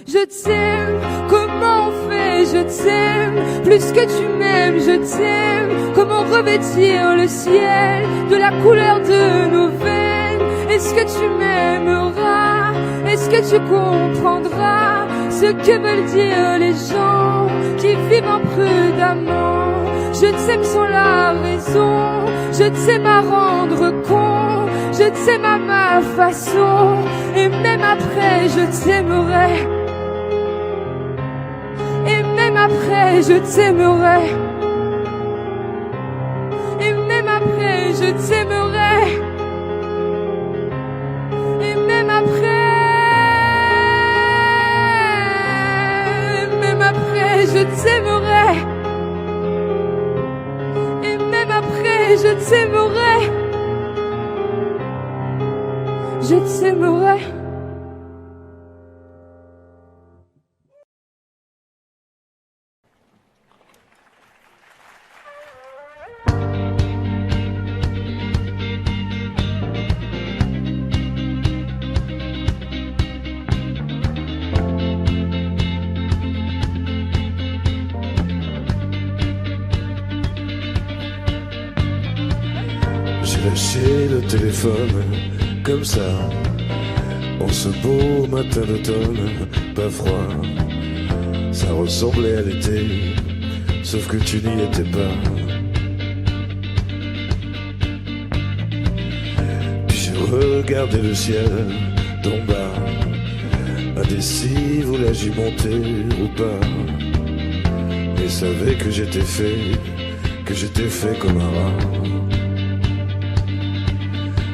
Je t'aime, comment on fait, je t'aime. Plus que tu m'aimes, je t'aime. Comment revêtir le ciel de la couleur de nos veines. Est-ce que tu m'aimeras? Est-ce que tu comprendras ce que veulent dire les gens qui vivent imprudemment? Je t'aime sans la raison, je t'aime à rendre con. Je t'aime à ma façon, et même après je t'aimerai. Et même après je t'aimerai. Et même après je t'aimerai. Et même après je t'aimerai. Et même après je t'aimerai. Je t'aimerai. J'ai lâché le téléphone comme ça, en ce beau matin d'automne, pas froid. Ça ressemblait à l'été, sauf que tu n'y étais pas. Puis j'ai regardé le ciel d'en bas, indécis, voulais-je y monter ou pas. Mais savais que j'étais fait comme un rat.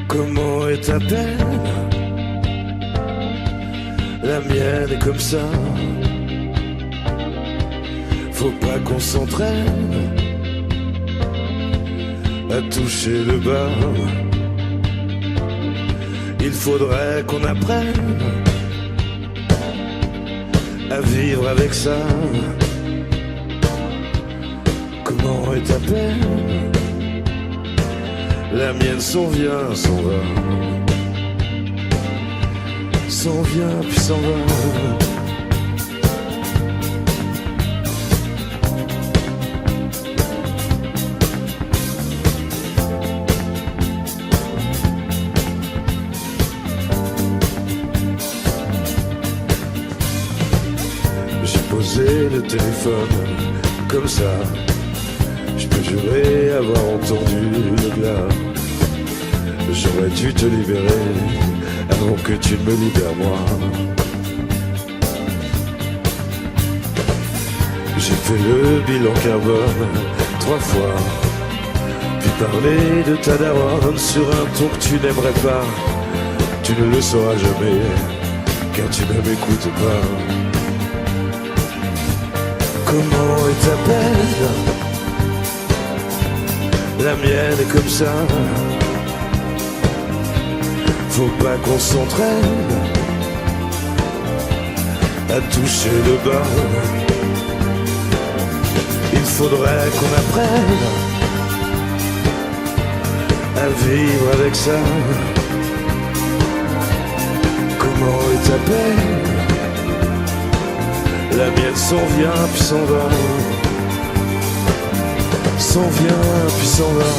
Comment est ta peine? La mienne est comme ça. Faut pas qu'on s'entraîne. à toucher le bas. Il faudrait qu'on apprenne à vivre avec ça. Comment est ta peine? La mienne s'en vient, s'en va. S'en vient puis s'en va. J'ai posé le téléphone comme ça. Je peux jurer avoir entendu le glas. J'aurais dû te libérer avant que tu ne me libères moi. J'ai fait le bilan carbone 3 fois, puis parler de ta daronne sur un ton que tu n'aimerais pas. Tu ne le sauras jamais, car tu ne m'écoutes pas. Comment est ta peine? La mienne est comme ça. Faut pas qu'on s'entraîne à toucher le bas. Il faudrait qu'on apprenne à vivre avec ça. Comment est ta peine? La mienne s'en vient puis s'en va. S'en vient puis s'en va.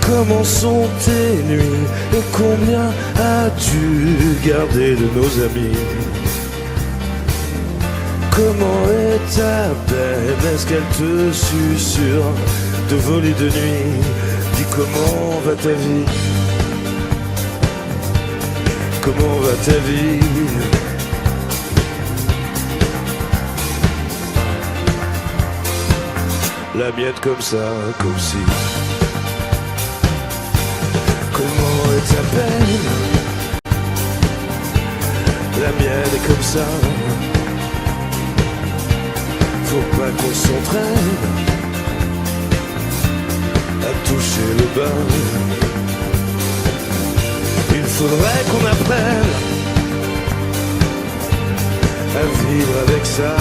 Comment sont tes nuits et combien as-tu gardé de nos amis? Comment est ta peine? Est-ce qu'elle te susurre de voler de nuit? Dis comment va ta vie? Comment va ta vie? La mienne comme ça, comme si. Comment est ta peine? La mienne est comme ça. Faut pas qu'on s'entraîne à toucher le bas. Il faudrait qu'on apprenne à vivre avec ça.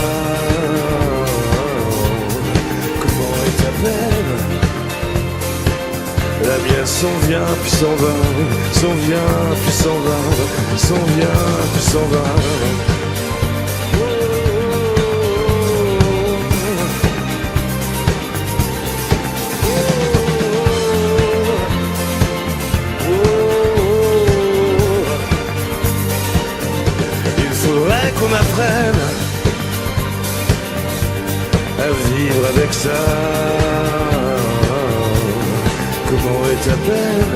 Comment est ta peine? La mienne s'en vient puis s'en va, s'en vient puis s'en va, s'en vient puis s'en va. Il faudrait qu'on apprenne à vivre avec ça. Comment est ta peine?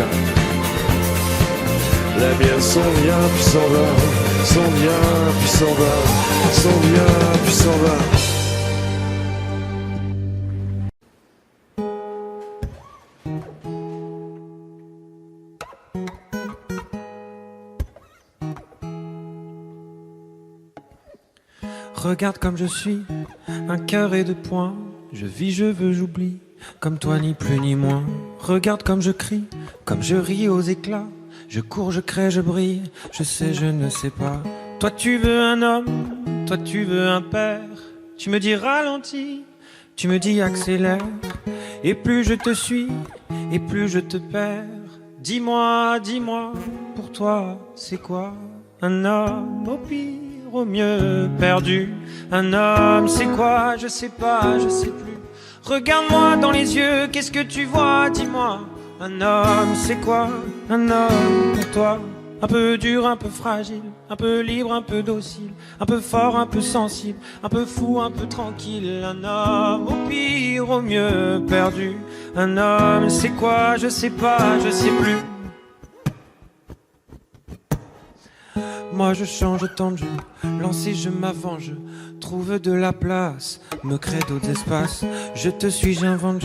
La mienne s'en vient puis s'en va, s'en vient puis s'en va, s'en vient puis s'en va. Regarde comme je suis, un cœur et 2 points. Je vis, je veux, j'oublie. Comme toi, ni plus ni moins. Regarde comme je crie, comme je ris aux éclats. Je cours, je crée, je brille. Je sais, je ne sais pas. Toi, tu veux un homme, toi, tu veux un père. Tu me dis ralentis, tu me dis accélère. Et plus je te suis, et plus je te perds. Dis-moi, dis-moi, pour toi, c'est quoi un homme? Au pire, au mieux, perdu. Un homme, c'est quoi? Je sais pas, je sais plus. Regarde-moi dans les yeux, qu'est-ce que tu vois? Dis-moi, un homme, c'est quoi? Un homme pour toi? Un peu dur, un peu fragile, un peu libre, un peu docile, un peu fort, un peu sensible, un peu fou, un peu tranquille. Un homme, au pire, au mieux, perdu. Un homme, c'est quoi? Je sais pas, je sais plus. Moi je change autant de jeu, lancé je m'avance. trouve de la place, me crée d'autres espaces. Je te suis, j'invente,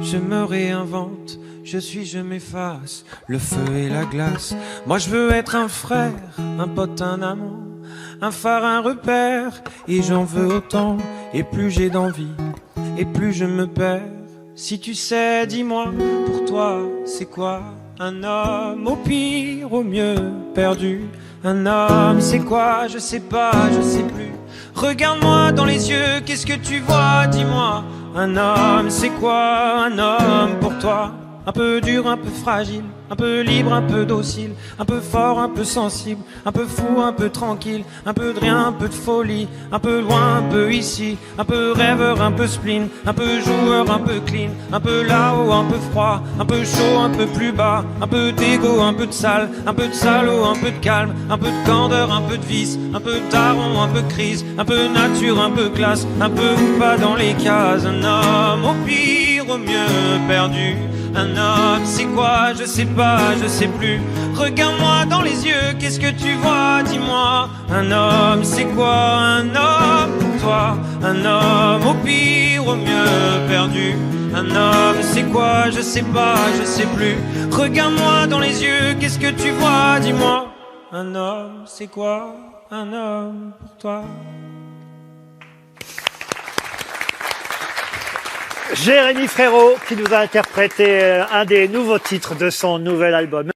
je me réinvente. Je suis, je m'efface, le feu et la glace. Moi je veux être un frère, un pote, un amant, un phare, un repère. Et j'en veux autant, et plus j'ai d'envie, et plus je me perds. Si tu sais, dis-moi, pour toi, c'est quoi un homme? Au pire, au mieux, perdu. Un homme, c'est quoi? Je sais pas, je sais plus. Regarde-moi dans les yeux, qu'est-ce que tu vois? Dis-moi, un homme, c'est quoi un homme pour toi? Un peu dur, un peu fragile, un peu libre, un peu docile, un peu fort, un peu sensible, un peu fou, un peu tranquille, un peu de rien, un peu de folie, un peu loin, un peu ici, un peu rêveur, un peu spleen, un peu joueur, un peu clean, un peu là-haut, un peu froid, un peu chaud, un peu plus bas, un peu d'égo, un peu de sale, un peu de salaud, un peu de calme, un peu de candeur, un peu de vice, un peu de daron, un peu de crise, un peu nature, un peu classe, un peu ou pas dans les cases. Un homme au pire, au mieux perdu. Un homme, c'est quoi? Je sais pas, je sais plus. Regarde-moi dans les yeux, qu'est-ce que tu vois? Dis-moi, un homme, c'est quoi un homme pour toi? Un homme au pire, au mieux perdu. Un homme, c'est quoi? Je sais pas, je sais plus. Regarde-moi dans les yeux, qu'est-ce que tu vois? Dis-moi, un homme, c'est quoi un homme pour toi? Jérémy Frérot qui nous a interprété un des nouveaux titres de son nouvel album.